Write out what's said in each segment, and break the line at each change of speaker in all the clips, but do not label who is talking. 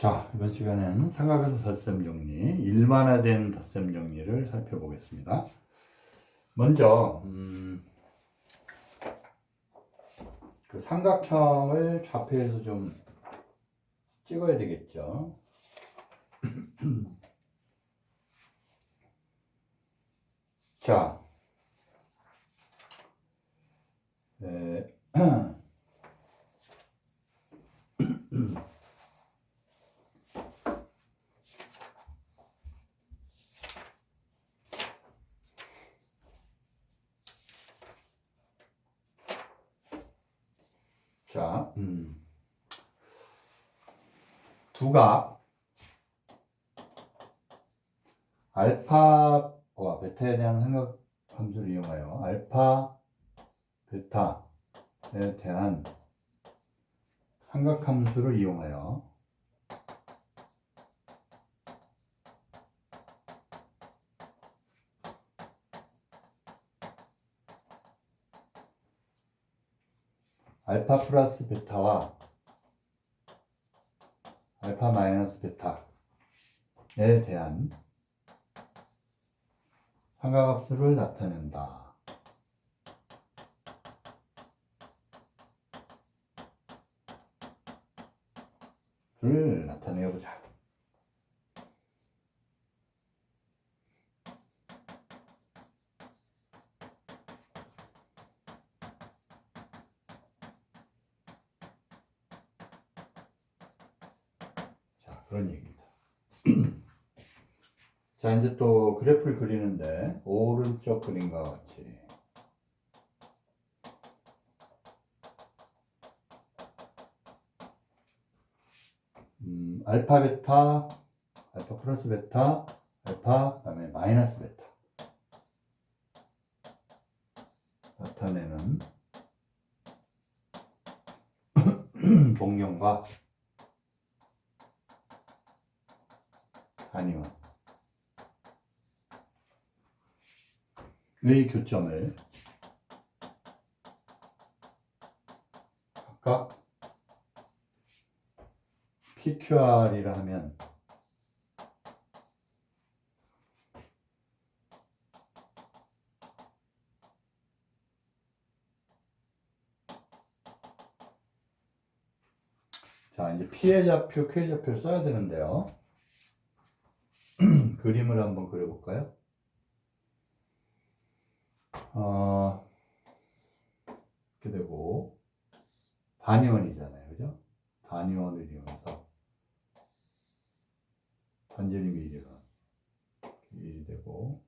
자, 이번 시간에는 삼각에서 덧셈 정리, 일반화된 덧셈 정리를 살펴보겠습니다. 먼저 그 삼각형을 좌표에서 좀 찍어야 되겠죠. 자, 자, 두각 알파와 베타에 대한 삼각 함수를 이용하여 알파, 베타에 대한 삼각 함수를 이용하여 알파 플러스 베타와 알파 마이너스 베타에 대한 삼각함수를 나타낸다. 를 나타내보자. 자, 그런 얘기입니다. 자, 이제 또 그래프를 그리는데 오른쪽 그림과 같이 알파 베타, 알파 플러스 베타, 알파, 그 다음에 마이너스 베타 나타내는 복령과 단위원의 교점을 각각 PQR이라 하면 자, 이제 P의 좌표, Q의 좌표를 써야 되는데요. 그림을 한번 그려볼까요? 이렇게 되고 단위원이잖아요, 그죠? 단위원을 이용해서 반지름이 1이 되고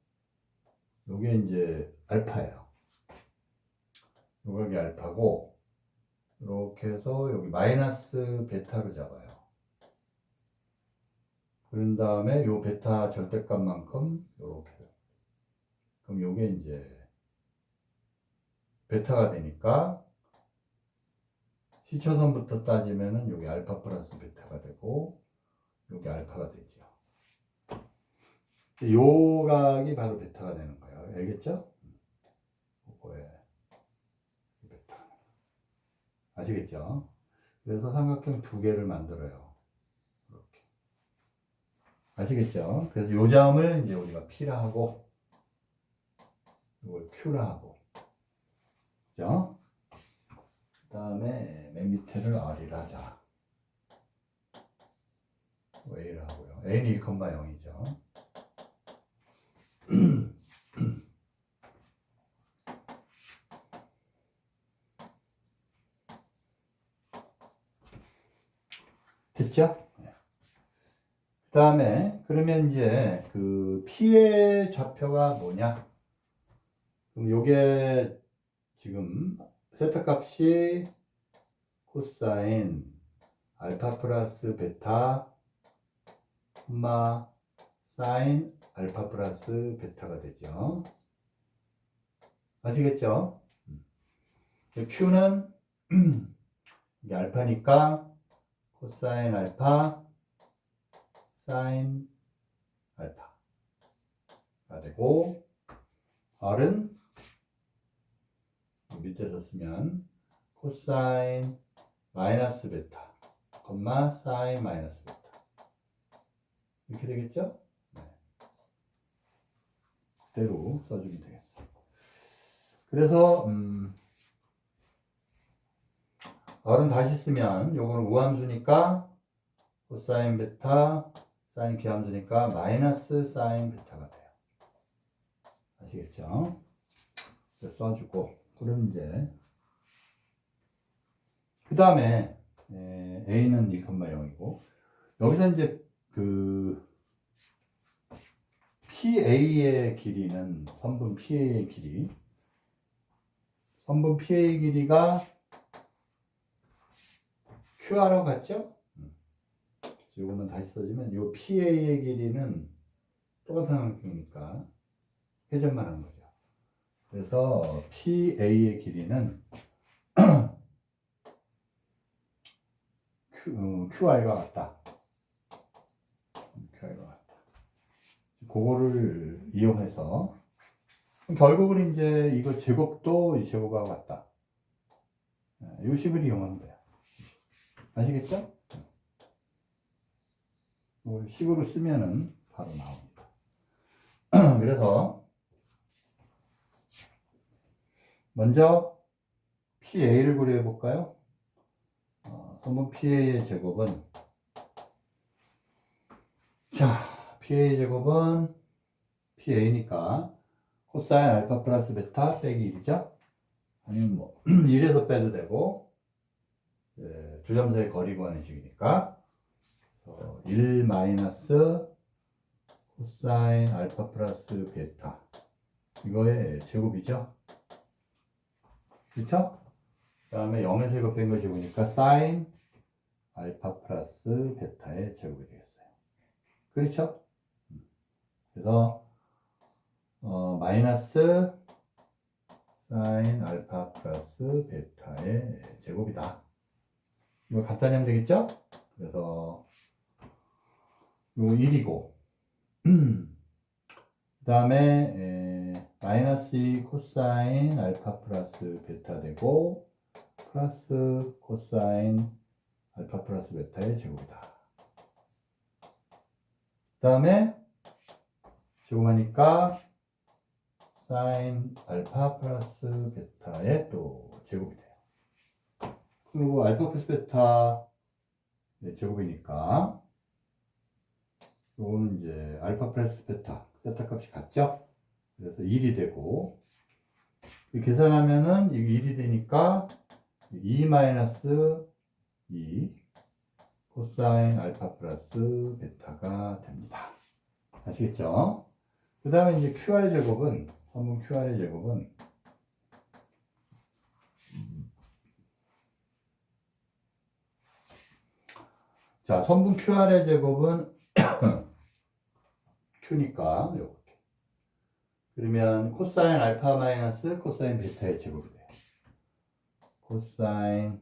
요게 이제 알파예요. 요게 알파고 이렇게 해서 여기 마이너스 베타로 잡아요. 그런 다음에 요 베타 절대값만큼 요렇게. 그럼 요게 이제 베타가 되니까 시초선부터 따지면은 여기 알파 플러스 베타가 되고 여기 알파가 되죠. 요 각이 바로 베타가 되는 거예요. 알겠죠? 요거에 베타. 아시겠죠? 그래서 삼각형 두 개를 만들어요. 이렇게. 아시겠죠? 그래서 요 점을 이제 우리가 P라 하고 이걸 Q라 하고. 그죠? 그 다음에 맨 밑에를 R이라 하자. A라 하고요. A는 1,0이죠. 됐죠? 그 다음에 그러면 이제 그 P의 좌표가 뭐냐? 그럼 요게 지금 세타 값이 코사인 알파 플러스 베타 콤마 사인 알파 플러스 베타가 되죠. 아시겠죠? Q는 이게 알파니까 코사인 알파 사인 알파가 되고 R은 밑에서 쓰면 코사인 마이너스 베타 콤마 사인 마이너스 베타 이렇게 되겠죠? 네. 그대로 써주면 되겠어. 그래서 어른 다시 쓰면 요거는 우함수니까 코사인 베타, 사인 기함수니까 마이너스 사인 베타가 돼요. 아시겠죠? 써주고 그럼 이제 그 다음에 a는 1,0이고 여기서 이제 그 PA의 길이는 선분 PA의 길이가 QR하고 같죠? 이거는 다시 써주면 이 PA의 길이는 똑같은 함수니까 회전만 한 거죠. 그래서 PA의 길이는 QR과 같다. QR과 같다. 그거를 이용해서 결국은 이제 이거 제곱도 이 제곱하고 같다. 이 식을 이용하는 거야. 아시겠죠? 이걸 식으로 쓰면은 바로 나옵니다. 그래서 먼저 PA를 고려해 볼까요? 선분 PA의 제곱은 PA 제곱은 PA니까 코사인 알파 플러스 베타 빼기 1이죠? 아니면 뭐 1에서 빼도 되고 두 점 사이 거리 구하는 식이니까 1 마이너스 코사인 알파 플러스 베타 이거의 제곱이죠? 그쵸? 그 다음에 0에서 1거 뺀 거 제곱이니까 사인 알파 플러스 베타의 제곱이 되겠어요. 그렇죠? 그래서 마이너스 사인 알파 플러스 베타의 제곱이다. 이거 갖다 내면 되겠죠? 그래서 이거 1이고 그 다음에 마이너스 2 코사인 알파 플러스 베타 되고 플러스 코사인 알파 플러스 베타의 제곱이다. 그 다음에 제곱하니까 사인 알파 플러스 베타의 또 제곱이 돼요. 그리고 알파 플러스 베타 제곱이니까 이거는 이제 알파 플러스 베타 세타 값이 같죠? 그래서 1이 되고 계산하면은 이게 1이 되니까 2 마이너스 2 코사인 알파 플러스 베타가 됩니다. 아시겠죠? 그 다음에 이제 QR 제곱은 선분 QR의 제곱은 자 선분 QR의 제곱은 Q니까 이렇게 그러면 코사인 알파 마이너스 코사인 베타의 제곱이 돼요. 코사인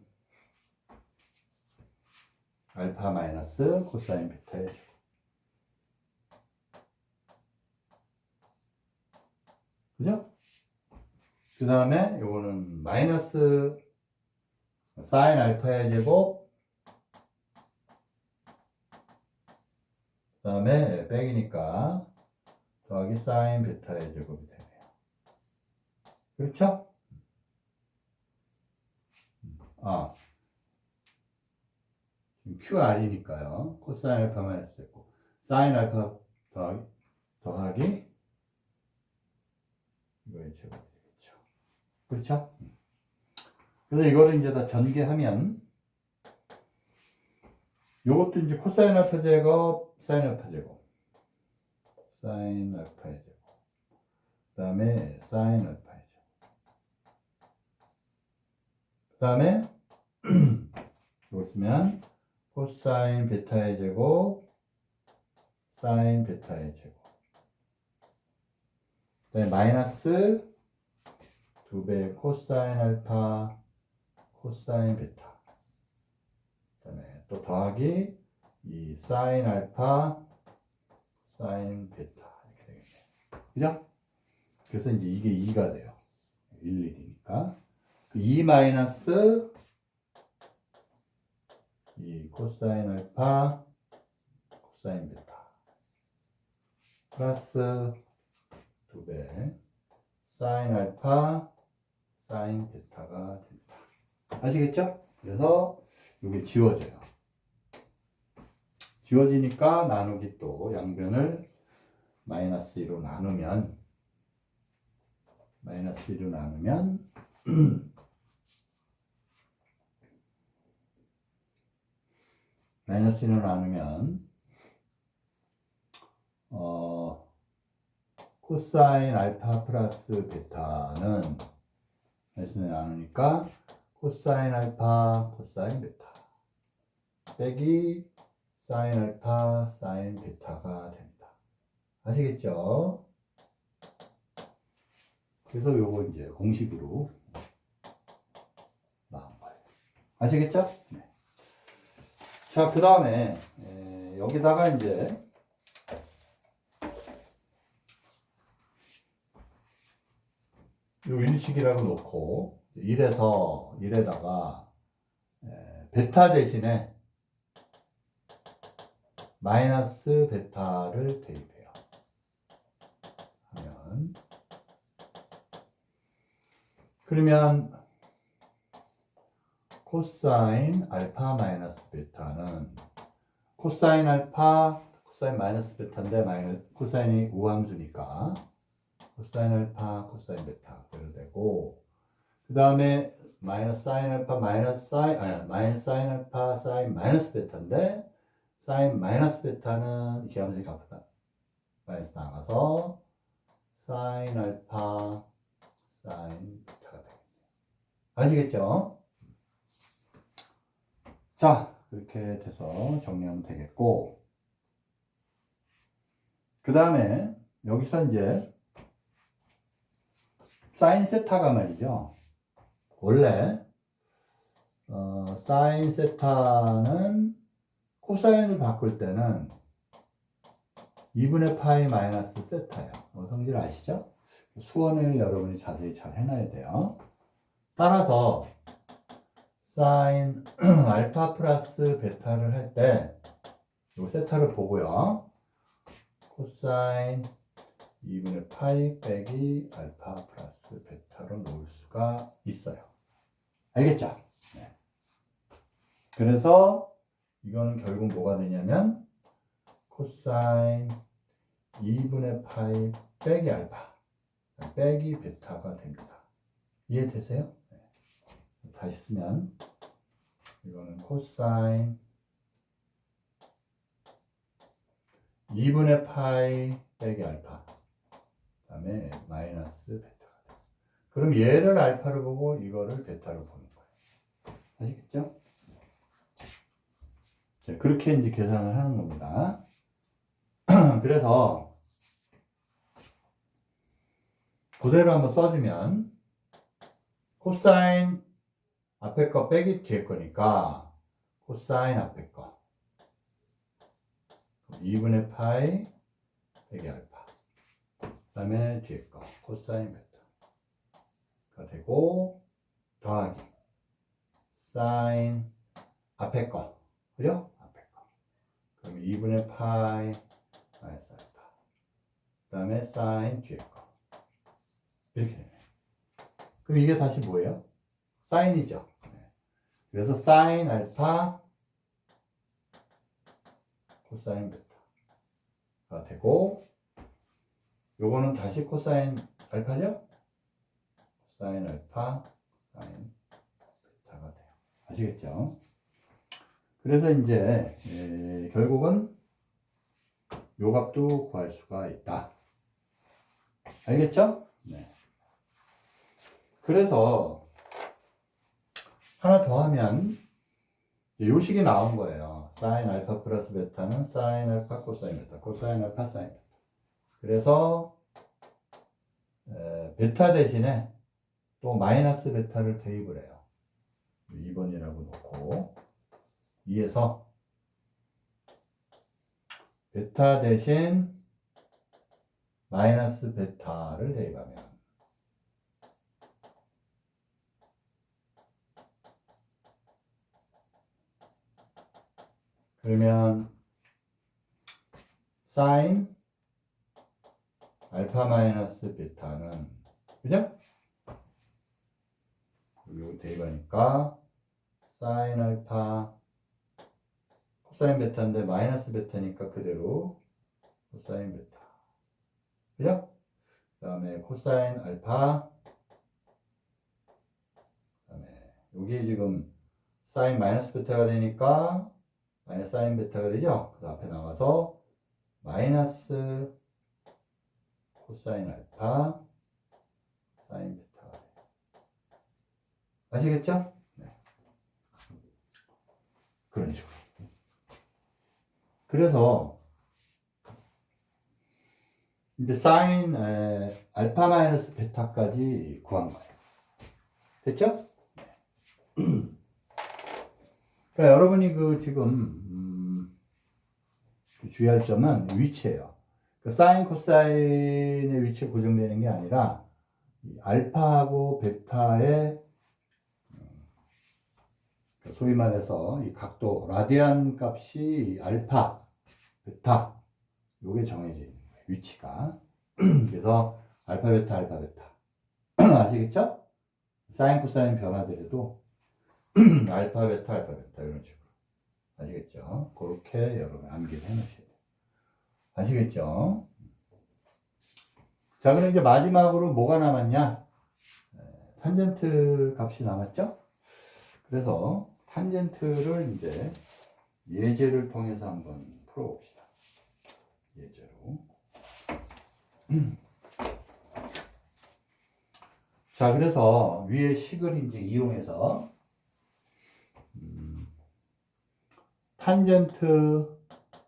알파 마이너스 코사인 베타의 제곱. 그죠? 그 다음에 요거는 마이너스 사인 알파의 제곱 그 다음에 빼기니까 더하기 사인 베타의 제곱이 되네요. 그렇죠? QR이니까요. 코사인 알파 마이너스 됐고 사인 알파 더하기 이거의 제곱이 되겠죠. 그렇죠? 그래서 이거를 이제 다 전개하면 요것도 이제 코사인 알파 제곱, 사인 알파 제곱, 사인 알파의 제곱, 그 다음에 사인 알파의 제곱, 그 다음에 이거 쓰면 코사인 베타의 제곱, 사인 베타의 제곱, 그 다음에 마이너스 2배 코사인 알파, 코사인 베타, 그 다음에 또 더하기 이 사인 알파, 사인 베타 이렇게 되겠네요. 그죠? 그래서 이제 이게 2가 돼요. 1, 1이니까. 2 마이너스 이 코사인 알파, 코사인 베타 플러스 2배 사인 알파 사인 베타가 됩니다. 아시겠죠? 그래서 이게 지워져요. 지워지니까 나누기 또 양변을 마이너스 2로 나누면 마이너스 2로 나누면 마이너스 1로 나누면 코사인 알파 플러스 베타는 마이너스 1로 나누니까 코사인 알파 코사인 베타 빼기 사인 알파 사인 베타가 됩니다. 아시겠죠? 그래서 요거 이제 공식으로 나온 거예요. 아시겠죠? 네. 자, 그 다음에 여기다가 이제 요 일식이라고 놓고 1에서 1에다가 베타 대신에 마이너스 베타를 대입해요. 하면 그러면 코사인 알파 마이너스 베타는 코사인 알파 코사인 마이너스 베타인데 코사인이 우함수니까 코사인 알파 코사인 베타 그래도 되고, 그 다음에 마이너스 사인 알파 마이너스 사인 알파 사인 마이너스 베타인데 사인 마이너스 베타는 기하면서 값보다 마이너스 나가서 사인 알파 사인 베타가 되겠네요. 아시겠죠? 자, 그렇게 돼서 정리하면 되겠고, 그 다음에 여기서 이제 사인 세타가 말이죠. 원래 사인 세타는 코사인을 바꿀 때는 2분의 파이 마이너스 세타예요. 성질 아시죠? 수원을 여러분이 자세히 잘 해놔야 돼요. 따라서 사인 알파 플러스 베타를 할 때 이 세타를 보고요. 코사인 2분의 파이 빼기 알파 플러스 베타로 놓을 수가 있어요. 알겠죠? 네. 그래서 이거는 결국 뭐가 되냐면 코사인 2분의 파이 빼기 알파 빼기 베타가 됩니다. 이해되세요? 네. 다시 쓰면 이거는 코사인 2분의 파이 빼기 알파 그 다음에 마이너스 베타가 돼요. 그럼 얘를 알파로 보고 이거를 베타로 보는 거예요. 아시겠죠? 자, 그렇게 이제 계산을 하는 겁니다. 그래서 그대로 한번 써주면 코사인 앞에 거 빼기 뒤에 거니까 코사인 앞에 거 2분의 파이 빼기 알파 그 다음에 뒤에 거 코사인 베타가 되고 더하기 사인 앞에 거 그죠? 앞에 거 그럼 2분의 파이 마이너스 알파 그 다음에 사인 뒤에 거 이렇게 되네. 그럼 이게 다시 뭐예요? 사인이죠. 네. 그래서 사인 알파 코사인 베타가 되고, 요거는 다시 코사인 알파죠? 사인 알파 사인 베타가 돼요. 아시겠죠? 그래서 이제 결국은 요 값도 구할 수가 있다. 알겠죠? 네. 그래서 하나 더 하면 요 식이 나온 거예요. 사인 알파 플러스 베타는 사인 알파 코사인 베타, 코사인 알파 사인 베타. 그래서 베타 대신에 또 마이너스 베타를 대입을 해요. 2번이라고 놓고 2에서 베타 대신 마이너스 베타를 대입하면 그러면 사인 알파 마이너스 베타는, 그죠? 이거 대입하니까 사인 알파 코사인 베타인데 마이너스 베타니까 그대로 코사인 베타, 그죠? 그 다음에 코사인 알파, 그 다음에 여기 지금 사인 마이너스 베타가 되니까 마이너스 사인 베타가 되죠? 그 앞에 나와서 마이너스 코사인 알파 사인 베타가 돼요. 아시겠죠? 네. 그런 식으로. 그래서 이제 사인 알파 마이너스 베타까지 구한 거예요. 됐죠? 그러니까 여러분이 그 지금 주의할 점은 위치예요. 그 사인 코사인의 위치가 고정되는 게 아니라 알파하고 베타의 소위 말해서 이 각도 라디안 값이 알파, 베타 요게 정해져 있는 거예요. 위치가. 그래서 알파, 베타, 알파, 베타 아시겠죠? 사인 코사인 변화되려도 알파, 베타, 알파, 베타 이런 식으로 아시겠죠? 그렇게 여러분 암기를 해 놓으셔야 돼요. 아시겠죠? 자, 그럼 이제 마지막으로 뭐가 남았냐? 탄젠트 값이 남았죠? 그래서 탄젠트를 이제 예제를 통해서 한번 풀어봅시다. 예제로. 자, 그래서 위에 식을 이제 이용해서 탄젠트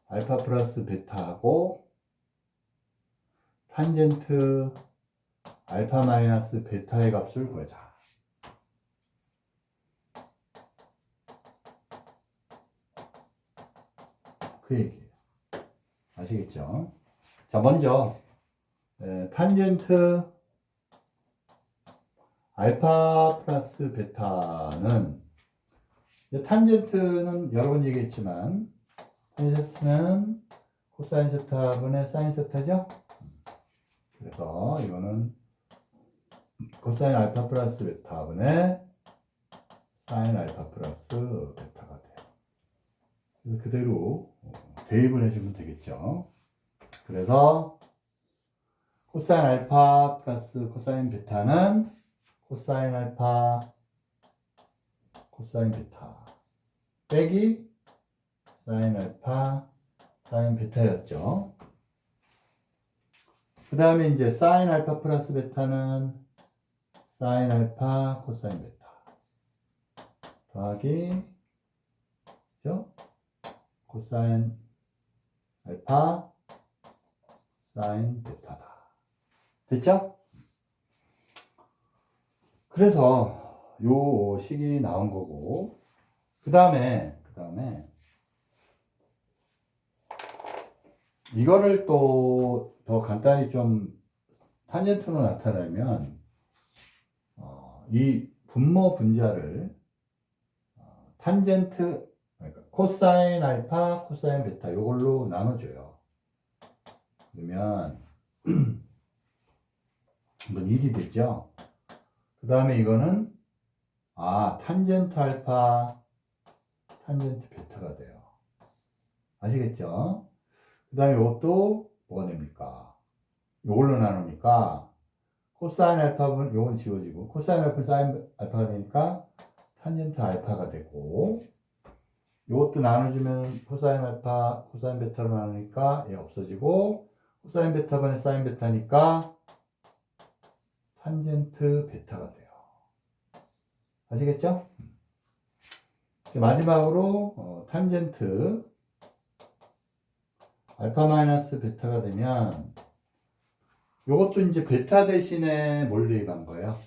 알파 플러스 베타하고 탄젠트 알파 마이너스 베타의 값을 구하자. 그 얘기예요. 아시겠죠? 자, 먼저 탄젠트 알파 플러스 베타는, 탄젠트는 여러 번 얘기했지만 탄젠트는 코사인 세타분의 사인 세타죠? 그래서 이거는 코사인 알파 플러스 베타분의 사인 알파 플러스 베타가 돼요. 그래서 그대로 대입을 해주면 되겠죠. 그래서 코사인 알파 플러스 코사인 베타는 코사인 알파 코사인 베타 빼기 사인 알파 사인 베타였죠. 그 다음에 이제 사인 알파 플러스 베타는 사인 알파 코사인 베타 더하기 그죠? 코사인 알파 사인 베타다. 됐죠? 그래서 요 식이 나온 거고, 그 다음에 이거를 또 더 간단히 좀 탄젠트로 나타내면 이 분모 분자를 탄젠트 그러니까 코사인 알파 코사인 베타 요걸로 나눠줘요. 그러면 이건 1이 됐죠. 그 다음에 이거는 탄젠트 알파 탄젠트 베타가 돼요. 아시겠죠? 그 다음에 이것도 뭐가 됩니까? 이걸로 나누니까 코사인 알파분 요건 지워지고 코사인 알파 사인 알파가 되니까 탄젠트 알파가 되고, 이것도 나눠주면 코사인 알파 코사인 베타로 나누니까 얘 없어지고 코사인 베타분의 사인 베타니까 탄젠트 베타가 돼요. 아시겠죠? 마지막으로 탄젠트 알파 마이너스 베타가 되면 요것도 이제 베타 대신에 뭘 대입한 거예요?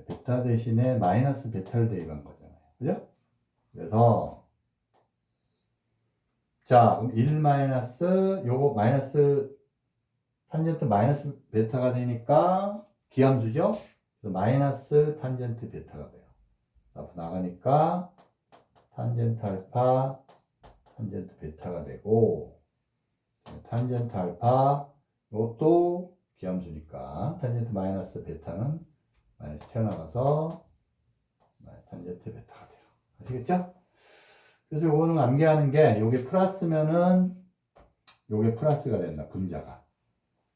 베타 대신에 마이너스 베타를 대입한 거잖아요. 그죠? 그래서 자, 그럼 1 마이너스 요거 마이너스 탄젠트 마이너스 베타가 되니까 기함수죠? 그래서 마이너스 탄젠트 베타가 돼요. 앞으로 나가니까 탄젠트 알파 탄젠트 베타가 되고, 탄젠트 알파 이것도 기함수니까 탄젠트 마이너스 베타는 마이너스 튀어나가서 탄젠트 베타가 돼요. 아시겠죠? 그래서 요거는 암기하는 게 요게 플러스면은 요게 플러스가 된다. 분자가.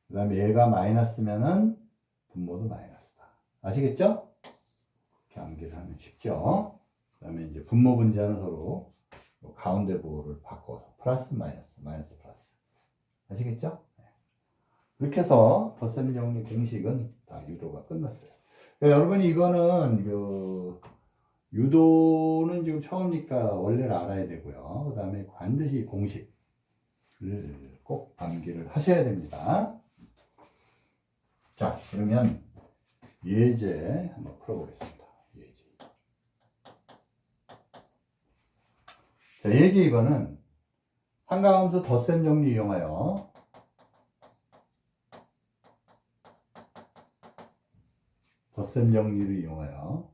그 다음에 얘가 마이너스면은 분모도 마이너스다. 아시겠죠? 이렇게 암기를 하면 쉽죠? 그 다음에 이제 분모 분자는 서로 가운데 부호를 바꿔서 플러스 마이너스 마이너스 플러스. 아시겠죠? 이렇게 해서 덧셈 정리 공식은 다 유도가 끝났어요. 그러니까 여러분이 이거는 유도는 지금 처음이니까 원래를 알아야 되고요. 그 다음에 반드시 공식을 꼭 암기를 하셔야 됩니다. 자, 그러면 예제 한번 풀어보겠습니다. 예제. 자, 예제 2번은 삼각함수 덧셈 정리 이용하여 덧셈 정리를 이용하여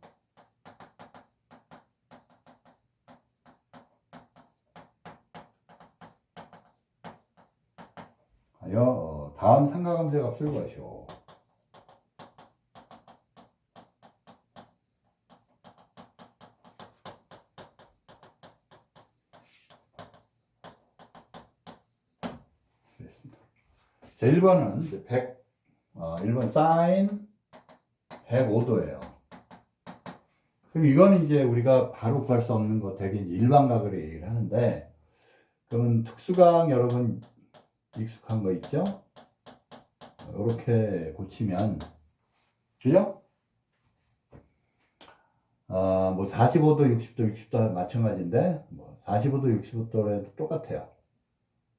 다음 삼각함수의 값을 구하시오. 됐습니다. 자, 1번은 이제 1번 사인 105도예요. 그럼 이거는 이제 우리가 바로 구할 수 없는 거 되게 이제 일반각을 얘기를 하는데, 그러면 특수각 여러분 익숙한 거 있죠? 이렇게 고치면, 그죠? 뭐 45도, 60도, 60도 마찬가지인데, 뭐 45도, 65도라도 똑같아요.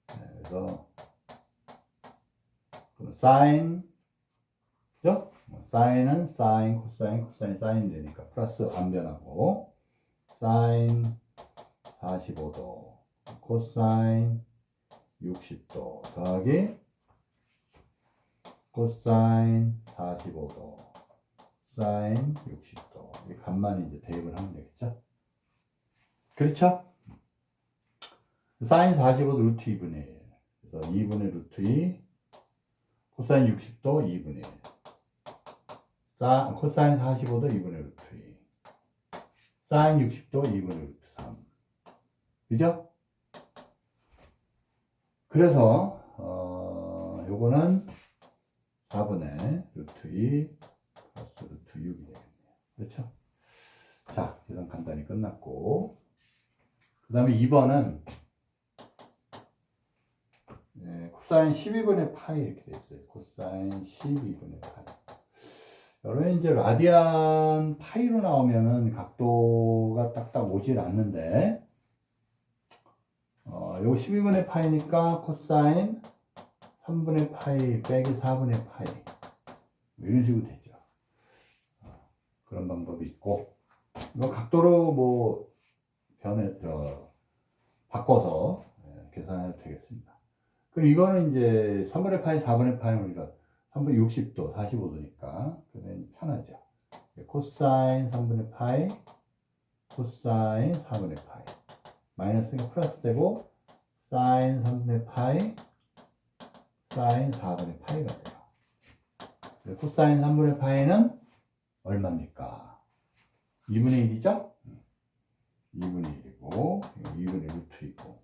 그래서 사인, 그죠? 사인은 사인, 코사인, 코사인, 사인 되니까 플러스 안 변하고, 사인 45도, 코사인 60도 더하기 코사인 45도, 사인 60도. 이 값만 이제 대입을 하면 되겠죠? 그렇죠? 사인 45도 루트 2분의 1. 그래서 2분의 루트 2, 코사인 60도 2분의 1. 코사인 45도 2분의 루트 2. 사인 60도 2분의 루트 3. 그죠? 그래서, 요거는 4분의 루트 2 플러스 루트 6이 되겠네요. 그렇죠? 자, 계산 간단히 끝났고. 그 다음에 2번은, 코사인 12분의 파이 이렇게 돼 있어요. 코사인 12분의 파이. 여러분 이제 라디안 파이로 나오면은 각도가 딱딱 오질 않는데, 요거 12분의 파이니까 코사인 3분의 파이 빼기 4분의 파이. 이런 식으로 되죠. 그런 방법이 있고, 뭐 각도로 뭐 바꿔서 계산해도 되겠습니다. 그럼 이거는 이제 3분의 파이, 4분의 파이 우리가 3분의 60도, 45도니까 그러면 편하죠. 코사인 3분의 파이, 코사인 4분의 파이. 마이너스가 플러스 되고, 사인 3분의 파이, 사인 4분의 파이가 돼요. 코사인 3분의 파이는 얼마입니까? 2분의 1이죠? 2분의 1이고, 2분의 루트 2고.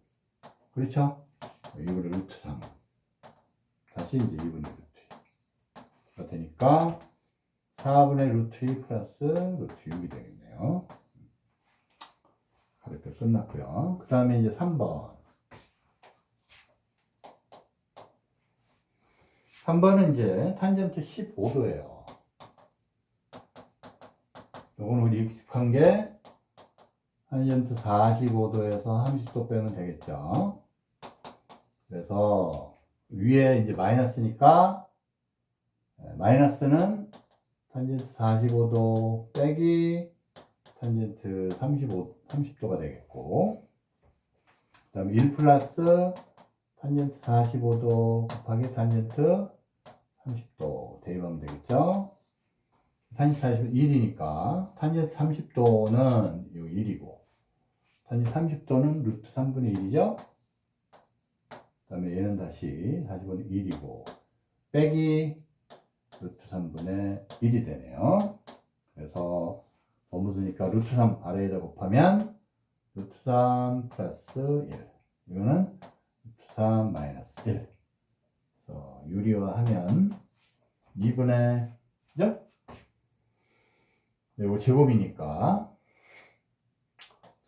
그렇죠? 2분의 루트 3. 다시 이제 2분의 루트 2가 되니까 4분의 루트 2 플러스 루트 6이 되겠네요. 가볍게 끝났고요. 그 다음에 이제 3번. 3번은 이제 탄젠트 15도예요. 요건 우리 익숙한 게 탄젠트 45도에서 30도 빼면 되겠죠. 그래서 위에 이제 마이너스니까 마이너스는 탄젠트 45도 빼기 탄젠트 30도가 되겠고, 그 다음에 1 플러스 탄젠트 45도 곱하기 탄젠트 30도 대입하면 되겠죠. 탄젠트 45도 1이니까 탄젠트 30도는 1이고 탄젠트 30도는 루트 3분의 1이죠. 그 다음에 얘는 다시 45는 1이고 빼기 루트 3분의 1이 되네요. 그래서 범위수니까 루트 3 아래에다 곱하면 루트 3 플러스 1. 이거는 루트 3 마이너스 1. 그래서 유리화하면 2분의, 그죠? 이거 제곱이니까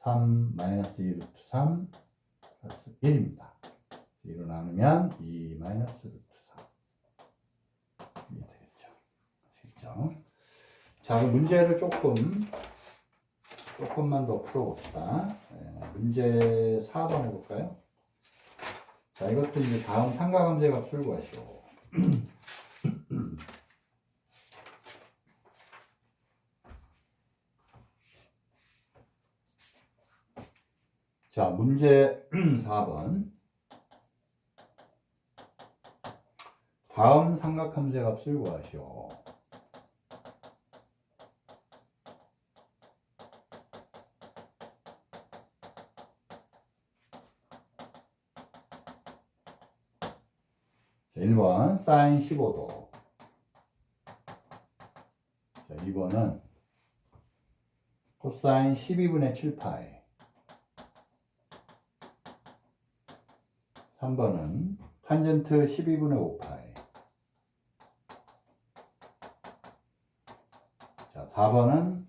3 마이너스 2 루트 3 플러스 1입니다. 2로 나누면 2 마이너스 루트 3이 되겠죠. 아시겠죠? 자, 그 문제를 조금만 더 풀어봅시다. 문제 4번 해볼까요? 자, 이것도 이제 다음 삼각함수의 값을 구하시오. 자, 문제 4번. 다음 삼각함수의 값을 구하시오. 자, 1번 사인 15도. 자, 2번은 코사인 12분의 7파이. 3번은 탄젠트 12분의 5파이. 자, 4번은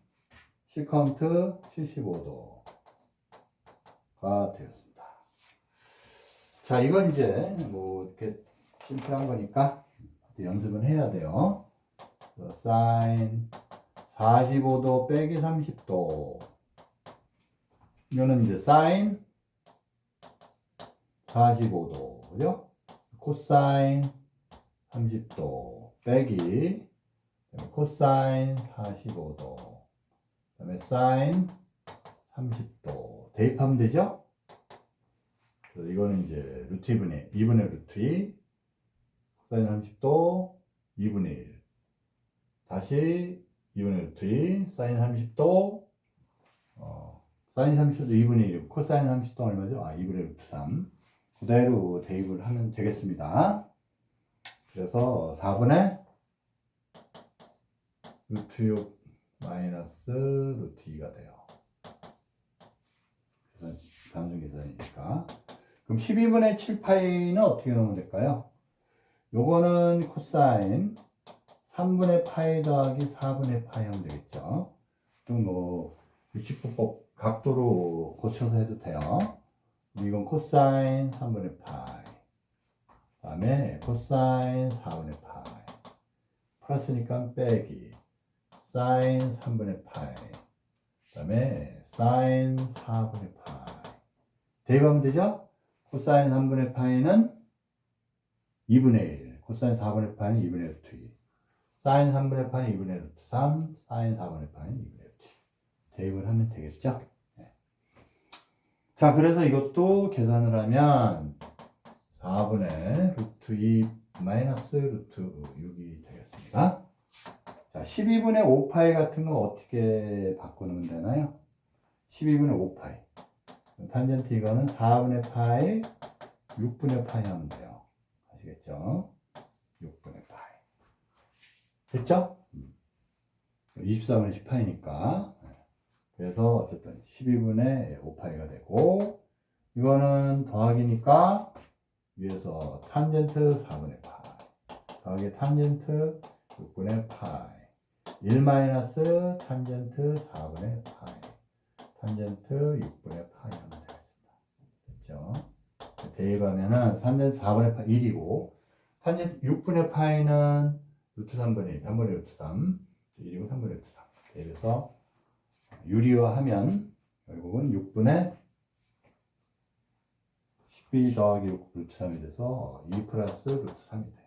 시컨트 75도가 되었습니다. 자, 이건 이제 뭐 이렇게 심플한 거니까 연습은 해야 돼요. 사인 45도 빼기 30도. 이거는 이제 사인 45도, 그죠? 코사인 30도 빼기 코사인 45도, 그 다음에 사인 30도 대입하면 되죠? 그래서 이거는 이제 루트 2분의 루트 2, 코사인 30도 2분의 1, 다시 2분의 루트 2, 사인 30도, 사인 30도 2분의 1, 코사인 30도 얼마죠? 2분의 루트 3. 그대로 대입을 하면 되겠습니다. 그래서 4분의 루트 6 마이너스 루트 2가 돼요. 단순 계산이니까. 그럼 12분의 7파이는 어떻게 넣으면 될까요? 요거는 코사인 3분의 파이 더하기 4분의 파이 하면 되겠죠. 또 뭐 유치법법 각도로 고쳐서 해도 돼요. 이건 코사인 3분의 파이, 그 다음에 코사인 4분의 파이, 플러스니까 빼기 사인 3분의 파이, 그 다음에 사인 4분의 파이 대입하면 되죠? 코사인 3분의 파이는 2분의 1, 코사인 4분의 파이는 2분의 루트 2, 사인 3분의 파이는 2분의 루트 3, 사인 4분의 파이는 2분의 루트 2 대입을 하면 되겠죠? 네. 자, 그래서 이것도 계산을 하면 4분의 루트 2 마이너스 루트 6이 되겠습니다. 자, 12분의 5파이 같은 거 어떻게 바꾸면 되나요? 12분의 5파이. 탄젠트 이거는 4분의 파이, 6분의 파이 하면 돼요. 아시겠죠? 6분의 파이. 됐죠? 24분의 10파이니까. 그래서 어쨌든 12분의 5파이가 되고, 이거는 더하기니까 위에서 탄젠트 4분의 파이 더하기 탄젠트 6분의 파이 1 마이너스 탄젠트 4분의 파이 탄젠트 6분의 파이 하면 되겠습니다. 됐죠? 대입하면은 탄젠트 4분의 파이 1이고 탄젠트 6분의 파이는 루트 3분의 1, 3분의 루트 3 1이고 3분의 루트 3 대입해서 유리화하면 결국은 6분의 12 더하기 6 루트 3이 돼서 2 플러스 루트 3이 돼요.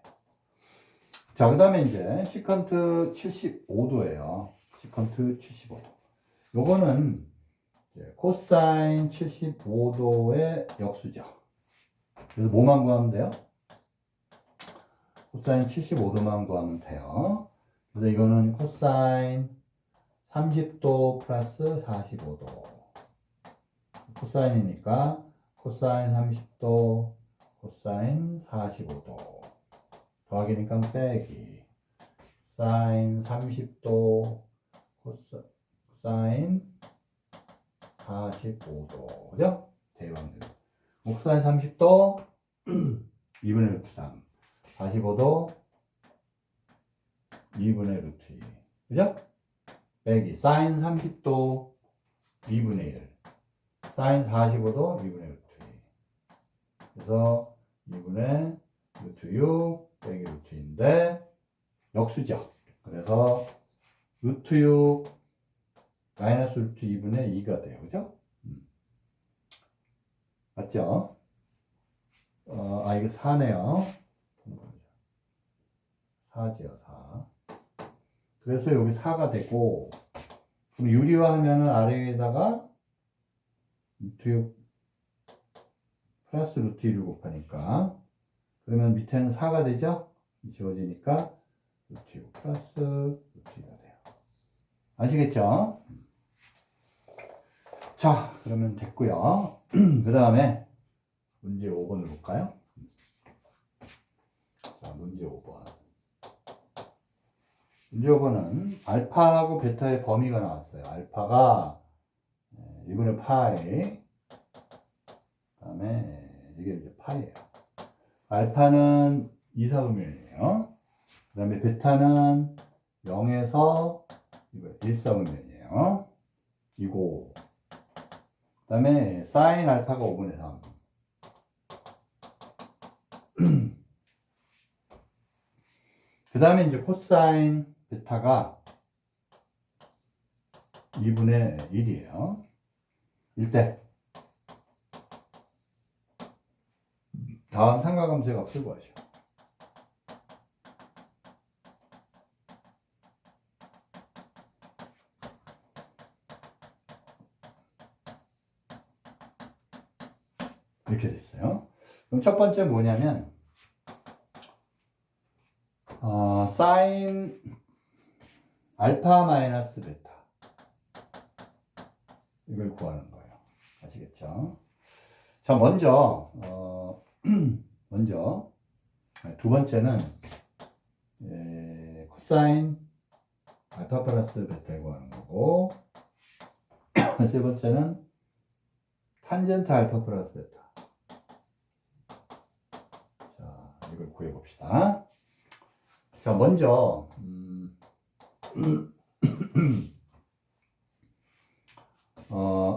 자, 그 다음에 이제 시컨트 75도예요. 시컨트 75도. 요거는 코사인 75도의 역수죠. 그래서 뭐만 구하면 돼요? 코사인 75도만 구하면 돼요. 그래서 이거는 코사인 30도 플러스 45도. 코사인이니까 코사인 30도, 코사인 45도 더하기니까 빼기 사인 30도 사인 45도 그죠? 대입하면 코사인 30도 2분의 루트 3 45도 2분의 루트 2 그죠? 빼기 사인 30도 2분의 1 사인 45도 2분의 루트 2 그래서 2분의 루트 6 빼기 루트 2인데 역수죠. 그래서 루트 6 마이너스 루트 2분의 2가 돼요. 그죠? 맞죠? 이거 4네요. 4지요, 4. 그래서 여기 4가 되고, 그럼 유리화하면은 아래에다가 루트 6 플러스 루트 1을 곱하니까, 그러면 밑에는 4가 되죠? 지워지니까 루트 6 플러스 루트 2가 돼요. 아시겠죠? 자, 그러면 됐고요. 그 다음에 문제 5번을 볼까요? 자, 문제 5번. 문제 5번은 알파하고 베타의 범위가 나왔어요. 알파가 2분의 파이, 그 다음에 이게 이제 파이예요. 알파는 2, 4분면이에요. 그 다음에 베타는 0에서 1, 4분면이에요. 이고 그 다음에 사인 알파가 5분의 3. 그 다음에 이제 코사인 베타가 2분의 1이에요. 일때 다음 삼각함수의 값을 구하시오. 이렇게 됐어요. 그럼 첫 번째 뭐냐면 사인 알파 마이너스 베타 이걸 구하는 거예요. 아시겠죠? 자, 먼저 두 번째는 코사인 알파 플러스 베타를 구하는 거고, 세 번째는 탄젠트 알파 플러스 베타. 자, 이걸 구해 봅시다. 자, 먼저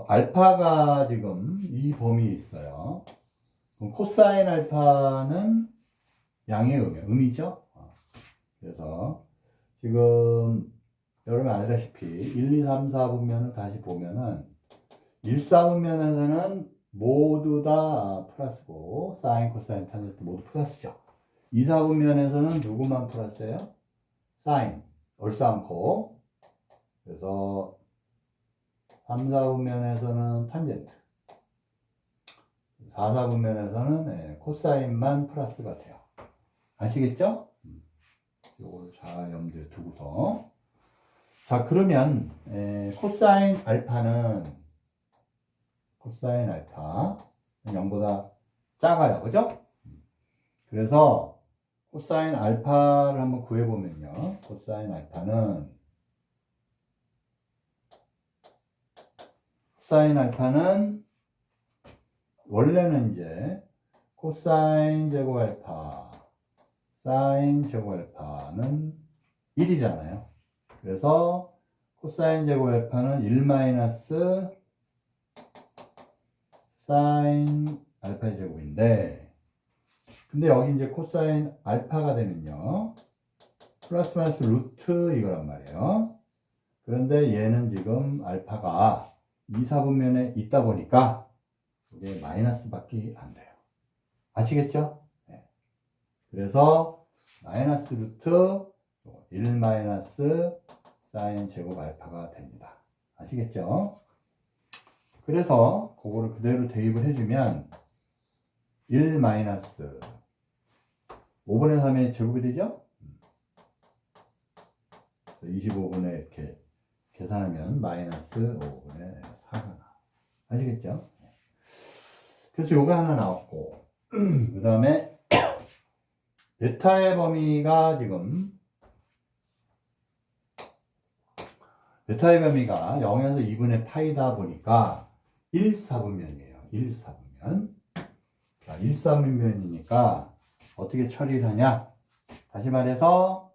알파가 지금 이 범위에 있어요. 그럼 코사인 알파는 양의 음이죠. 그래서 지금 여러분 알다시피 1, 2, 3, 4분면을 다시 보면은 1, 4분면에서는 모두 다 플러스고 사인, 코사인, 탄젠트 모두 플러스죠. 2, 4분면에서는 누구만 플러스예요? 사인, 얼싸안고. 그래서 3, 4분면에서는 탄젠트, 4, 4분면에서는 코사인만 플러스가 돼요. 아시겠죠? 이걸 잘 염두에 두고서. 자, 그러면 코사인 알파는 0보다 작아요. 그죠? 그래서 코사인 알파를 한번 구해보면요. 코사인 알파는 원래는 이제 코사인 제곱 알파 사인 제곱 알파는 1이잖아요. 그래서 코사인 제곱 알파는 1 마이너스 사인 알파 제곱인데, 근데 여기 이제 코사인 알파가 되면요 플러스 마이너스 루트 이거란 말이에요. 그런데 얘는 지금 알파가 2, 4분면에 있다 보니까 이게 마이너스밖에 안 돼요. 아시겠죠? 네. 그래서 마이너스 루트 1 마이너스 사인 제곱 알파가 됩니다. 아시겠죠? 그래서 그거를 그대로 대입을 해주면 1 마이너스 5분의 3의 제곱이 되죠? 25분의 이렇게 계산하면 마이너스 5분의 4가 나. 아시겠죠? 그래서 요거 하나 나왔고 그 다음에 베타의 범위가 지금 베타의 범위가 0에서 2분의 파이다 보니까 1, 4분면이에요. 1, 4분면. 자, 1, 4분면이니까 어떻게 처리를 하냐? 다시 말해서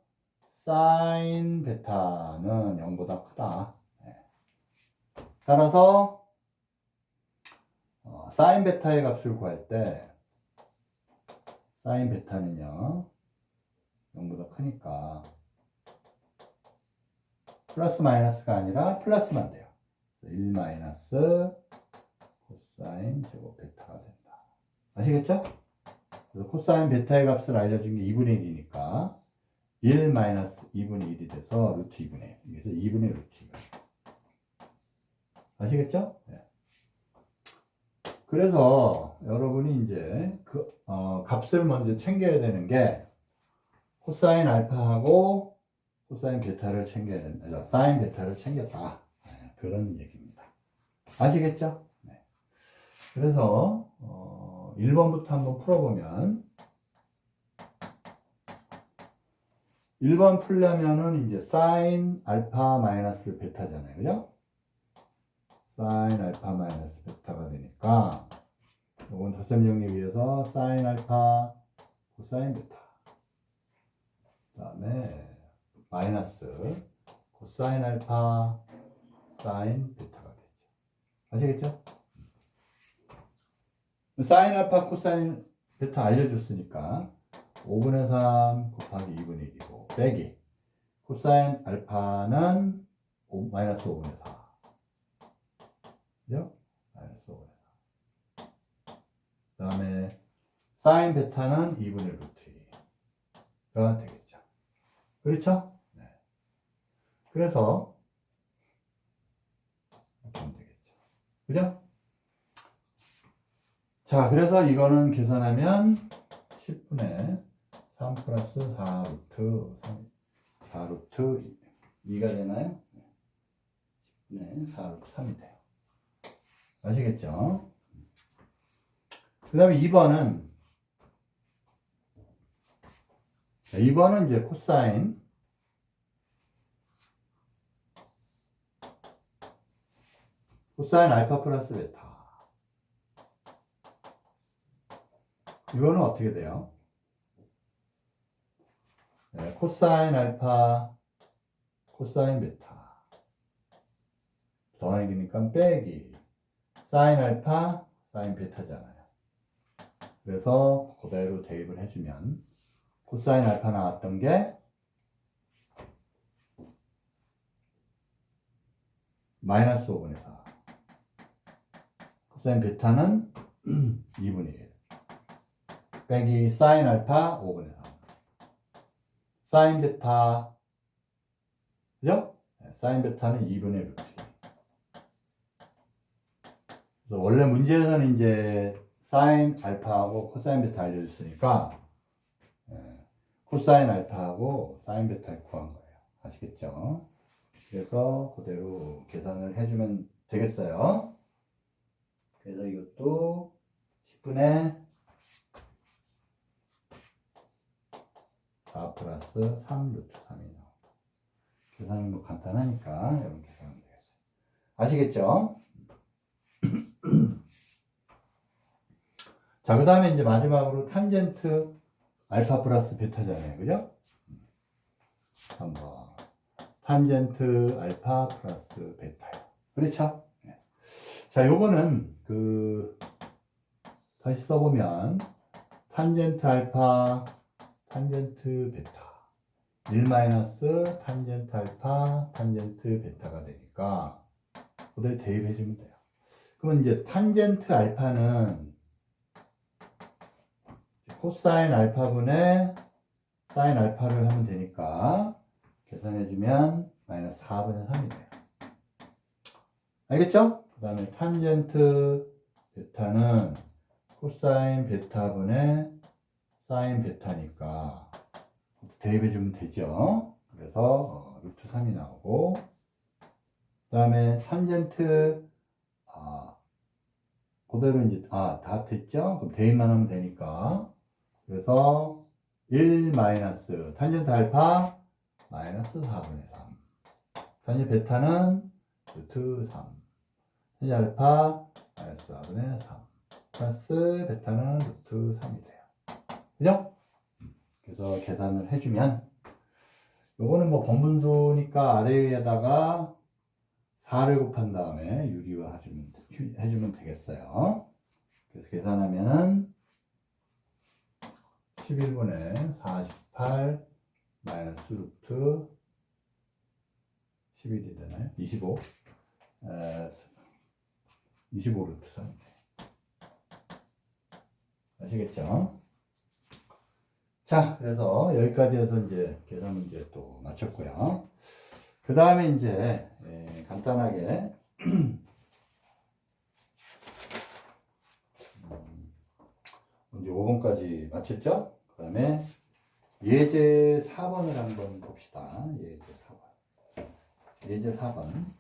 사인 베타는 0보다 크다. 네. 따라서 사인 베타의 값을 구할 때 사인 베타는요 0보다 크니까 플러스 마이너스가 아니라 플러스만 돼요. 1 마이너스 코사인 제곱 베타가 된다. 아시겠죠? 그래서 코사인 베타의 값을 알려준 게 2분의 1이니까 1 마이너스 2분의 1이 돼서 루트 2분의 1. 그래서 2분의 루트 2. 아시겠죠? 네. 그래서 여러분이 이제 값을 먼저 챙겨야 되는 게 코사인 알파하고 코사인 베타를 챙겨야 된다. 사인 베타를 챙겼다. 네, 그런 얘기입니다. 아시겠죠? 네. 그래서 1번부터 한번 풀어보면 1번 풀려면은 이제 사인 알파 마이너스 베타잖아요. 그죠? 사인 알파 마이너스 베타가 되니까 이건 덧셈 정리 위해서 사인 알파 코사인 베타 그 다음에 마이너스 코사인 알파 사인 베타가 되죠. 아시겠죠? 사인 알파 코사인 베타 알려줬으니까 5분의 3 곱하기 2분의 1이고 빼기 코사인 알파는 마이너스 5분의 4 그죠? 마이너스 5분의 4 그 다음에 사인 베타는 2분의 루트 2가 되겠죠. 그렇죠? 네. 그래서 이렇게 하면 되겠죠. 그죠? 자, 그래서 이거는 계산하면 10분의 3 플러스 4 루트 3, 4 루트 2가 되나요? 10분의 4 루트 3이 돼요. 아시겠죠? 그 다음에 2번은 이제 코사인 알파 플러스 베타 이거는 어떻게 돼요? 네, 코사인 알파 코사인 베타 더하기니까 빼기 사인 알파 사인 베타잖아요. 그래서 그대로 대입을 해주면 코사인 알파 나왔던 게 마이너스 5분의 4 코사인 베타는 2분의 1 빼기 사인 알파 5분의 3 사인 베타 그죠? 사인 베타는 2분의 루트 2 그래서 원래 문제에서는 이제 사인 알파하고 코사인 베타 알려줬으니까 코사인 알파하고 사인 베타를 구한 거예요. 아시겠죠? 그래서 그대로 계산을 해주면 되겠어요. 그래서 이것도 10분의 4 플러스 3 루트 3이 나옵니다. 계산이 뭐 간단하니까 여러분 계산하면 되겠어요. 아시겠죠? 자, 그 다음에 이제 마지막으로 탄젠트 알파 플러스 베타잖아요. 그죠? 3번. 탄젠트 알파 플러스 베타요. 그렇죠? 네. 자, 요거는 다시 써보면 탄젠트 알파 탄젠트 베타 1 마이너스 탄젠트 알파 탄젠트 베타가 되니까 그대로 대입해주면 돼요. 그러면 이제 탄젠트 알파는 코사인 알파분의 사인 알파를 하면 되니까 계산해주면 마이너스 4분의 3이 돼요. 알겠죠? 그 다음에 탄젠트 베타는 코사인 베타분의 사인 베타니까 대입해주면 되죠. 그래서 루트 3이 나오고 그 다음에 탄젠트 그대로 이제 다 됐죠? 그럼 대입만 하면 되니까 그래서 1 마이너스 탄젠트 알파 마이너스 4분의 3. 탄젠트 베타는 루트 3. 탄젠트 알파 마이너스 4분의 3. 플러스 베타는 루트 3이 돼요. 그죠? 그래서 계산을 해주면 요거는 뭐 번분수니까 아래에다가 4를 곱한 다음에 유리화 해주면 되겠어요. 그래서 계산하면은 11분의 48 마이너스 루트 11이 되나요? 25 루트 3. 아시겠죠? 자, 그래서 여기까지 해서 이제 계산 문제 또 마쳤고요. 그 다음에 이제 간단하게 문제 5번까지 마쳤죠? 그 다음에 예제 4번을 한번 봅시다. 예제 4번. 예제 4번.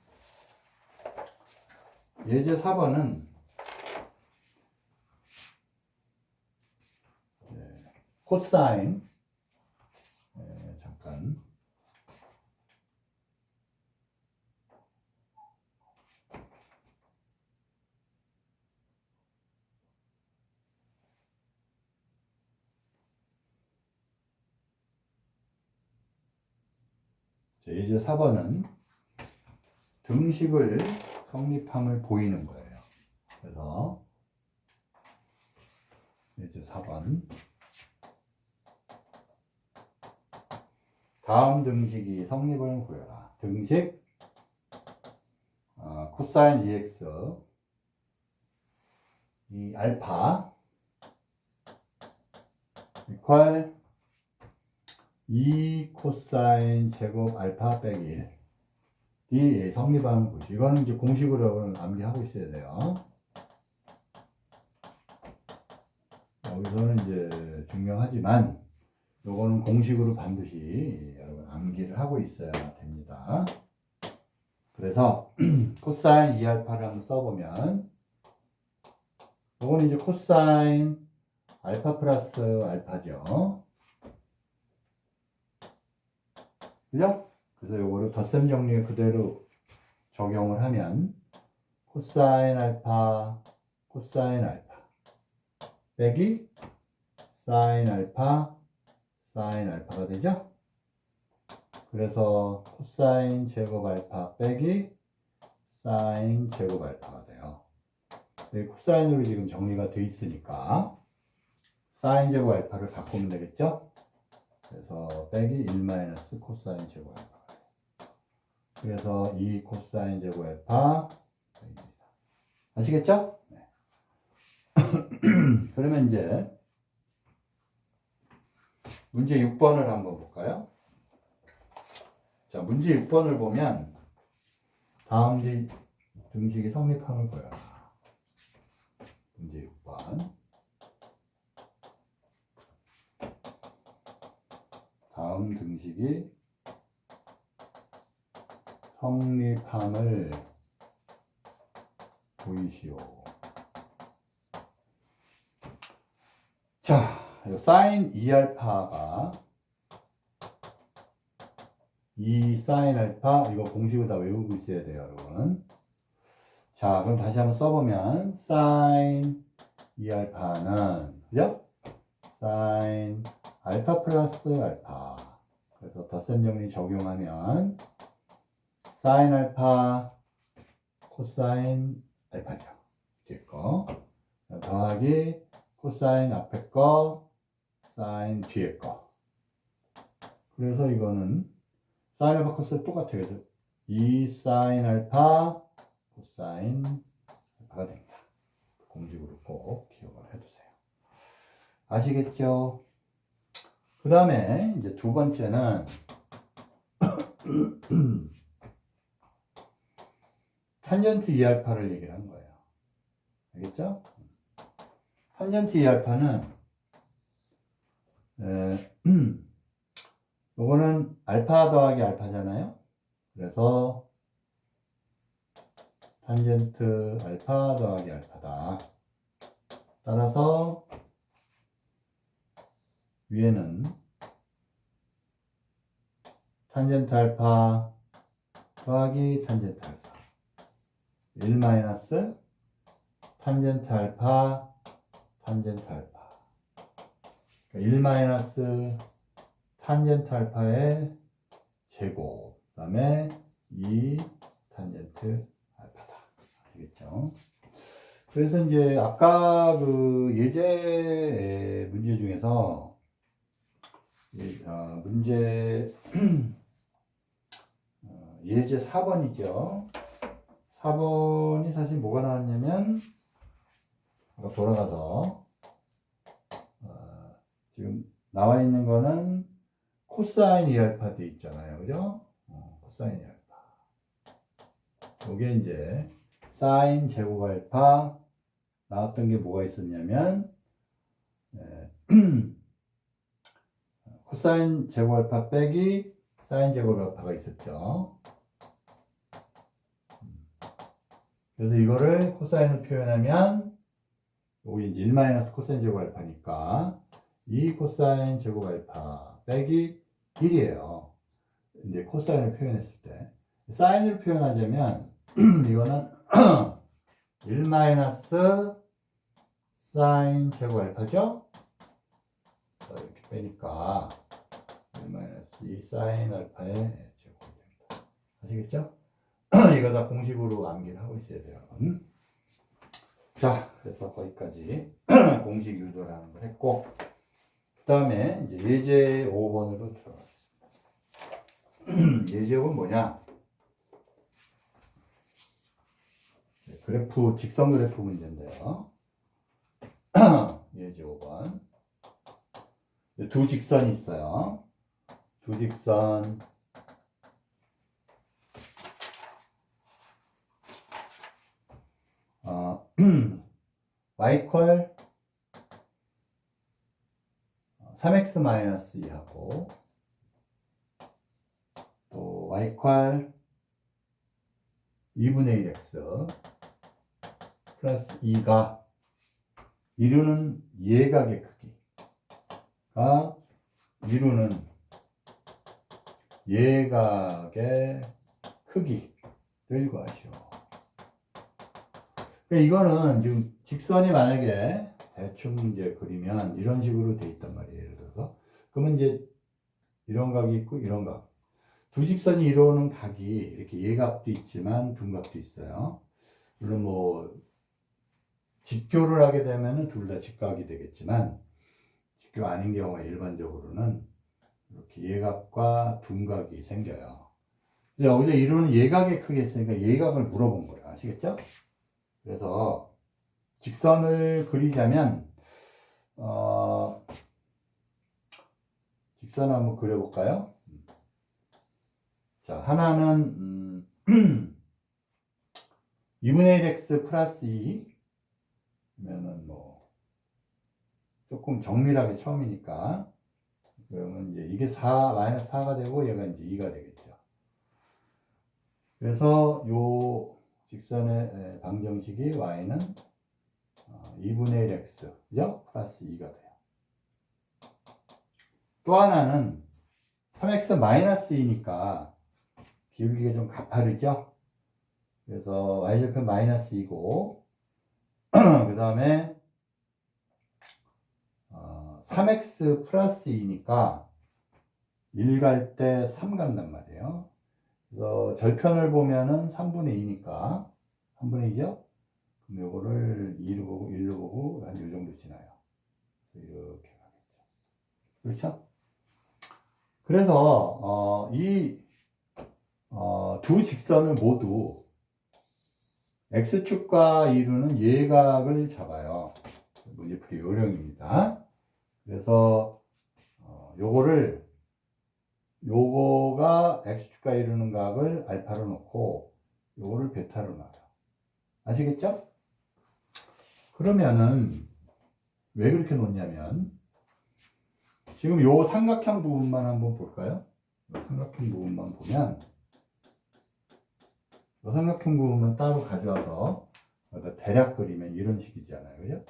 예제 4번은 코사인 잠깐 예제 4번은 등식을 성립함을 보이는 거예요. 그래서 예제 4번 다음 등식이 성립을 보여라. 등식 코사인 EX 이 알파 이퀄 2 코사인 제곱 알파 빼기 1 이 성립하는 것이 이거는 이제 공식으로 암기하고 있어야 돼요. 여기서는 이제 증명하지만 요거는 공식으로 반드시 여러분 암기를 하고 있어야 됩니다. 그래서 코사인 2알파를 한번 써보면 요거는 이제 코사인 알파 플러스 알파죠. 그죠? 그래서 요거를 덧셈 정리 그대로 적용을 하면 코사인 알파 빼기 사인 알파가 되죠? 그래서 코사인 제곱 알파 빼기 사인 제곱 알파가 돼요. 코사인으로 지금 정리가 돼 있으니까 사인 제곱 알파를 바꾸면 되겠죠? 그래서 빼기 1 마이너스 코사인 제곱 알파. 그래서 2 코사인 제곱 알파 입니다. 아시겠죠? 네. 그러면 이제 문제 6번을 한번 볼까요? 자, 문제 6번을 보면 다음 등식이 성립함을 보여라. 문제 6번. 다음 등식이 성립함을 보이시오. 자, 사인 2알파가 2 사인 알파 이거 공식을 다 외우고 있어야 돼요, 여러분. 자, 그럼 다시 한번 써보면 사인 2알파는 그죠? 사인 알파 플러스 알파. 그래서 덧셈 정리 적용하면 사인 알파 코사인 알파죠. 뒤에 거. 더하기 코사인 앞에 거 사인 뒤에 거. 그래서 이거는 사인 알파 코사인 똑같아요. 그래서 2 사인 알파 코사인 알파가 됩니다. 공식으로 꼭 기억을 해두세요. 아시겠죠? 그 다음에 이제 두 번째는 탄젠트 2알파를 얘기를 한 거예요. 알겠죠? 탄젠트 2알파는 요거는 알파 더하기 알파잖아요. 그래서 탄젠트 알파 더하기 알파다. 따라서 위에는 탄젠트 알파 더하기 탄젠트 알파 1 마이너스 탄젠트 알파 탄젠트 알파 1 마이너스 탄젠트 알파의 제곱 그 다음에 2 탄젠트 알파다. 알겠죠? 그래서 이제 아까 그 예제 문제 중에서 문제 예제 4번이죠. 4번이 사실 뭐가 나왔냐면 돌아가서 지금 나와 있는 거는 코사인 2알파 돼 있잖아요. 그죠? 코사인 2알파. 요게 이제 사인 제곱 알파 나왔던 게 뭐가 있었냐면 코사인 제곱 알파 빼기 사인 제곱 알파가 있었죠. 그래서 이거를 코사인으로 표현하면 여기 이제 1 마이너스 코사인 제곱 알파니까 2 코사인 제곱 알파 빼기 1이에요. 이제 코사인을 표현했을 때 사인으로 표현하자면 이거는 1 마이너스 사인 제곱 알파죠? 이렇게 빼니까 1 마이너스 2 사인 알파의 제곱이 됩니다. 아시겠죠? 이거 다 공식으로 암기를 하고 있어야 돼요. 자, 그래서 거기까지 공식 유도라는 걸 했고, 그 다음에 이제 예제 5번으로 들어가겠습니다. 예제 5는 뭐냐? 그래프, 직선 그래프 문제인데요. 예제 5번. 두 직선이 있어요. 두 직선. y 퀄 3x 2하고 또 y 퀄 2분의 1x 플러스 2가 이루는 예각의 크기가 이루는 예각의 크기를 구하시오. 이거는 지금 직선이 만약에 대충 이제 그리면 이런 식으로 돼 있단 말이에요. 예를 들어서. 그러면 이제 이런 각이 있고 이런 각. 두 직선이 이루는 각이 이렇게 예각도 있지만 둔각도 있어요. 물론 뭐 직교를 하게 되면은 둘 다 직각이 되겠지만 직교 아닌 경우에 일반적으로는 이렇게 예각과 둔각이 생겨요. 여기서 이루는 예각의 크기 있으니까 예각을 물어본 거예요. 아시겠죠? 그래서 직선을 그리자면 직선을 한번 그려볼까요? 자, 하나는 2분의 1x 플러스 2 그러면은 뭐 조금 정밀하게 처음이니까 그러면 이제 이게 4 마이너스 4가 되고 얘가 이제 2가 되겠죠. 그래서 요 직선의 방정식이 y는 2분의 1x 그죠? 플러스 2가 돼요. 또 하나는 3x 마이너스 2니까 기울기가 좀 가파르죠? 그래서 y절편 마이너스 2고 그 다음에 3x 플러스 2니까 1 갈 때 3 간단 말이에요. 그래서 절편을 보면은 3분의 2니까 3분의 2죠? 그럼 요거를 2로 보고 1로 보고 한 요 정도 지나요. 이렇게 가겠죠. 그렇죠? 그래서 이 두 직선을 모두 x축과 이루는 예각을 잡아요. 문제풀이 요령입니다. 그래서 요거가 x축과 이루는 각을 알파로 놓고 요거를 베타로 놔요. 아시겠죠? 그러면은 왜 그렇게 놓냐면 지금 요 삼각형 부분만 한번 볼까요? 요 삼각형 부분만 보면 요 삼각형 부분만 따로 가져와서 대략 그리면 이런 식이잖아요. 그죠?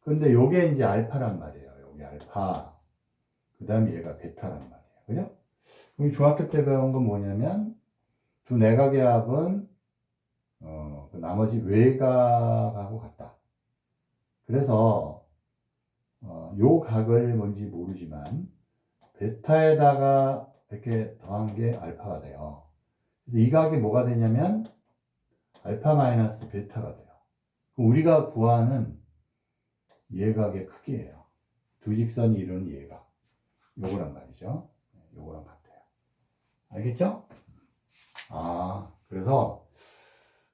근데 요게 이제 알파란 말이에요. 요게 알파. 그 다음에 얘가 베타란 말이에요. 그죠? 우리 중학교 때 배운 건 뭐냐면 두 내각의 합은 그 나머지 외각하고 같다. 그래서 요 각을 뭔지 모르지만 베타에다가 이렇게 더한 게 알파가 돼요. 그래서 이 각이 뭐가 되냐면 알파 마이너스 베타가 돼요. 우리가 구하는 예각의 크기예요. 두 직선이 이루는 예각. 요거란 말이죠. 요거랑 같아요. 알겠죠? 그래서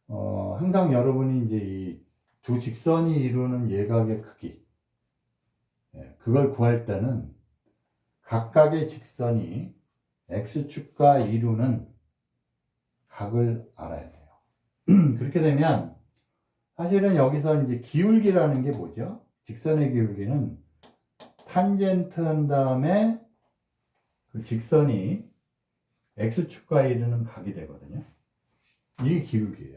항상 여러분이 이제 이 두 직선이 이루는 예각의 크기, 그걸 구할 때는 각각의 직선이 x축과 이루는 각을 알아야 돼요. 그렇게 되면 사실은 여기서 이제 기울기라는 게 뭐죠? 직선의 기울기는 탄젠트 한 다음에 그 직선이 x축과 이루는 각이 되거든요. 이게 기울기예요.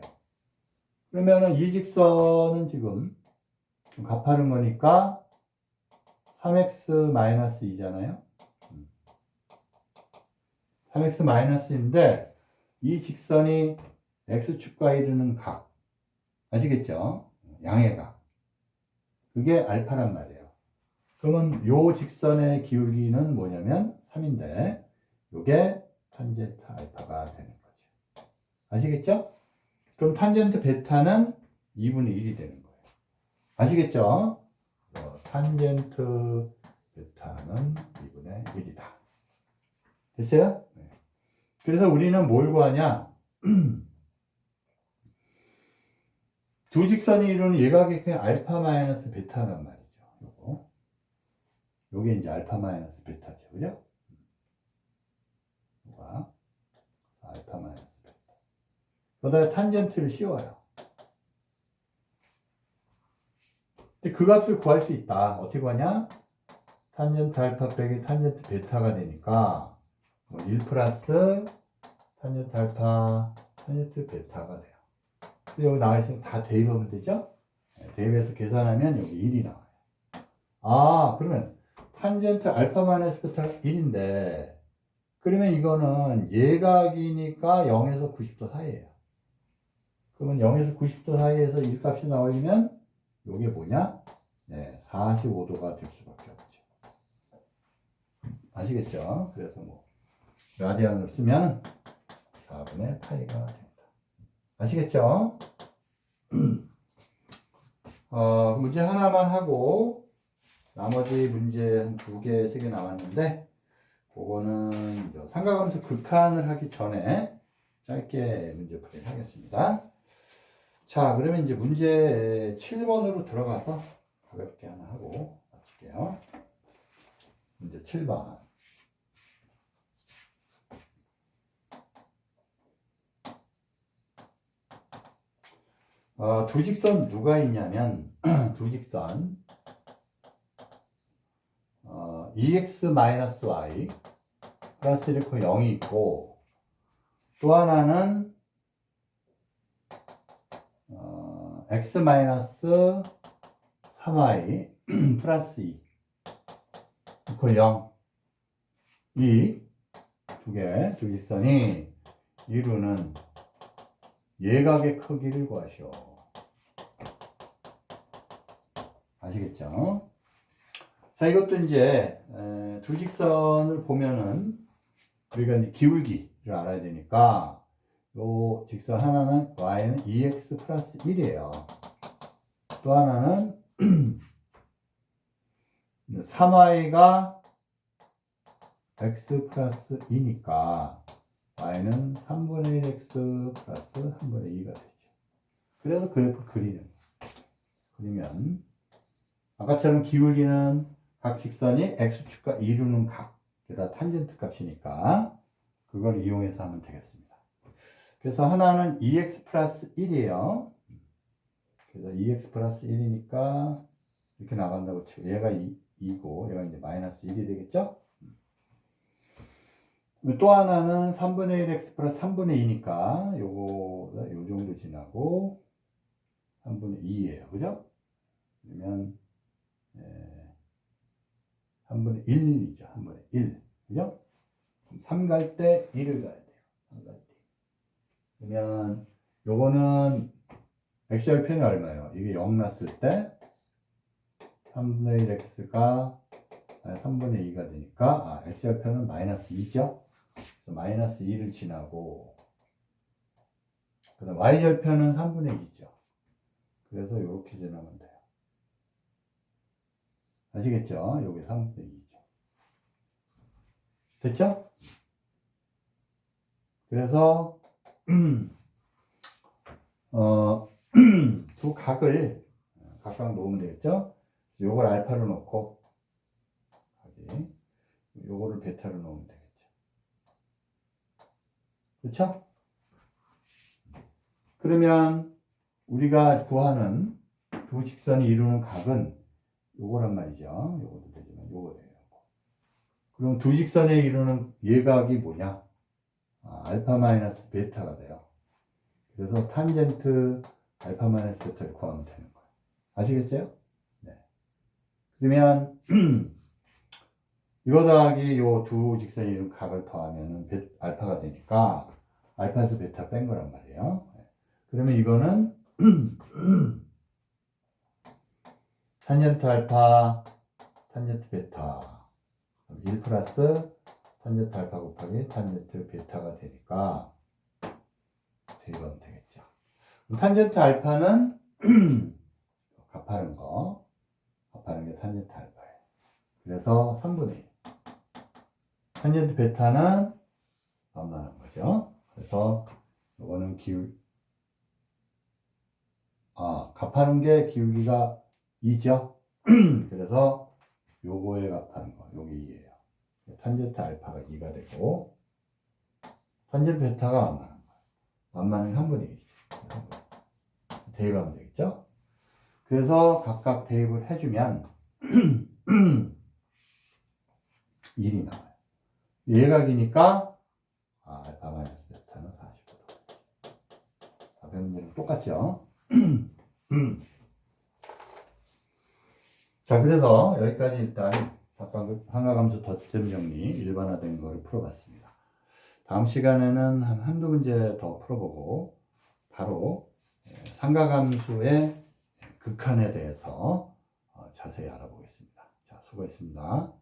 그러면은 이 직선은 지금 좀 가파른 거니까 3x-2잖아요. 3x-2인데 이 직선이 x축과 이루는 각 아시겠죠? 양의 각. 그게 알파란 말이에요. 그러면 요 직선의 기울기는 뭐냐면 3인데 요게 탄젠트 알파가 되는 거죠. 아시겠죠? 그럼 탄젠트 베타는 2분의 1이 되는 거예요. 아시겠죠? 탄젠트 베타는 2분의 1이다. 됐어요? 네. 그래서 우리는 뭘 구하냐? 두 직선이 이루는 예각의 크기 알파 마이너스 베타란 말이죠. 요게 이제 알파 마이너스 베타죠. 그죠? 요가 알파 마이너스 베타. 그다음에 탄젠트를 씌워요. 근데 그 값을 구할 수 있다. 어떻게 구하냐? 탄젠트 알파 빼기 탄젠트 베타가 되니까 1 플러스 탄젠트 알파 탄젠트 베타가 돼요. 여기 나와 있으면 다 대입하면 되죠? 대입해서 계산하면 여기 1이 나와요. 그러면 탄젠트 알파 마이너스 베타가 1인데 그러면 이거는 예각이니까 0에서 90도 사이에요. 그러면 0에서 90도 사이에서 1값이 나오려면 이게 뭐냐? 45도가 될 수밖에 없죠. 아시겠죠? 그래서 뭐 라디안으로 쓰면 4분의 파이가 됩니다. 아시겠죠? 문제 하나만 하고 나머지 문제 한 2개, 3개 남았는데 그거는 삼각함수 극한을 하기 전에 짧게 문제 풀이를 하겠습니다. 자, 그러면 이제 문제 7번으로 들어가서 가볍게 하나 하고 마칠게요. 문제 7번. 두 직선 누가 있냐면 두 직선 2x-y 플러스 1, 0이 있고 또 하나는 x-3y 플러스 2 이퀄 0 이 두 개, 두 직선이 이루는 예각의 크기를 구하시오. 아시겠죠? 자, 이것도 이제 두 직선을 보면은 우리가 이제 기울기를 알아야 되니까 요 직선 하나는 y는 2x 플러스 1이에요. 또 하나는 3y가 x 플러스 2니까 y는 3분의 1x 플러스 3분의 2가 되죠. 그래서 그래프 그리면 아까처럼 기울기는 각 직선이 x축과 이루는 각 게다가 탄젠트 값이니까 그걸 이용해서 하면 되겠습니다. 그래서 하나는 2x 플러스 1이에요. 그래서 2x 플러스 1이니까 이렇게 나간다고 치고 얘가 2고 얘가 이제 마이너스 1이 되겠죠? 또 하나는 3분의 1x 플러스 3분의 2니까 요거 요 정도 지나고 3분의 2예요. 그죠? 그러면 3분의 1이죠. 3분의 1. 그죠? 3 갈 때 1을 가야 돼요. 3 갈 때. 그러면 요거는 x절편이 얼마예요? 이게 0 났을 때 3분의 1x가 3분의 2가 되니까 x절편은 마이너스 2죠. 그래서 마이너스 2를 지나고 그 다음 y절편은 3분의 2죠. 그래서 이렇게 지나면 돼요. 아시겠죠? 여기 3분의 2죠. 됐죠? 그래서 두 각을 각각 놓으면 되겠죠? 요걸 알파로 놓고 요거를 베타로 놓으면 되겠죠. 그렇죠? 그러면 우리가 구하는 두 직선이 이루는 각은 요거란 말이죠. 요것도 되지만 요거예요. 그럼 두 직선에 이루는 예각이 뭐냐? 알파 마이너스 베타가 돼요. 그래서 탄젠트 알파 마이너스 베타를 구하면 되는 거예요. 아시겠어요? 네. 그러면 이거 더하기 요 두 직선이 이룬 각을 더하면은 알파가 되니까 알파에서 베타 뺀 거란 말이에요. 네. 그러면 이거는 탄젠트 알파 탄젠트 베타 1 플러스 탄젠트 알파 곱하기 탄젠트 베타가 되니까 대입하면 되겠죠. 탄젠트 알파는 값하는 게 탄젠트 알파예요. 그래서 3분의 1. 탄젠트 베타는 만만한 거죠. 그래서 이거는 값하는 게 기울기가 2죠. 그래서 요거에 값하는 거, 요게 2예요. 탄젠트 알파가 2가 되고 탄젠트 베타가 만만한 거예요. 만만한 게 3분의 1이죠. 대입하면 되겠죠. 그래서 각각 대입을 해주면 1이 나와요. 예각이니까 알파 마이너스 베타는 45도. 앞에 문제는 똑같죠. 자, 그래서 여기까지 일단 한가함수 덧점 정리 일반화된 거를 풀어봤습니다. 다음 시간에는 한두 문제 더 풀어보고 바로 삼각함수의 극한에 대해서 자세히 알아보겠습니다. 자, 수고했습니다.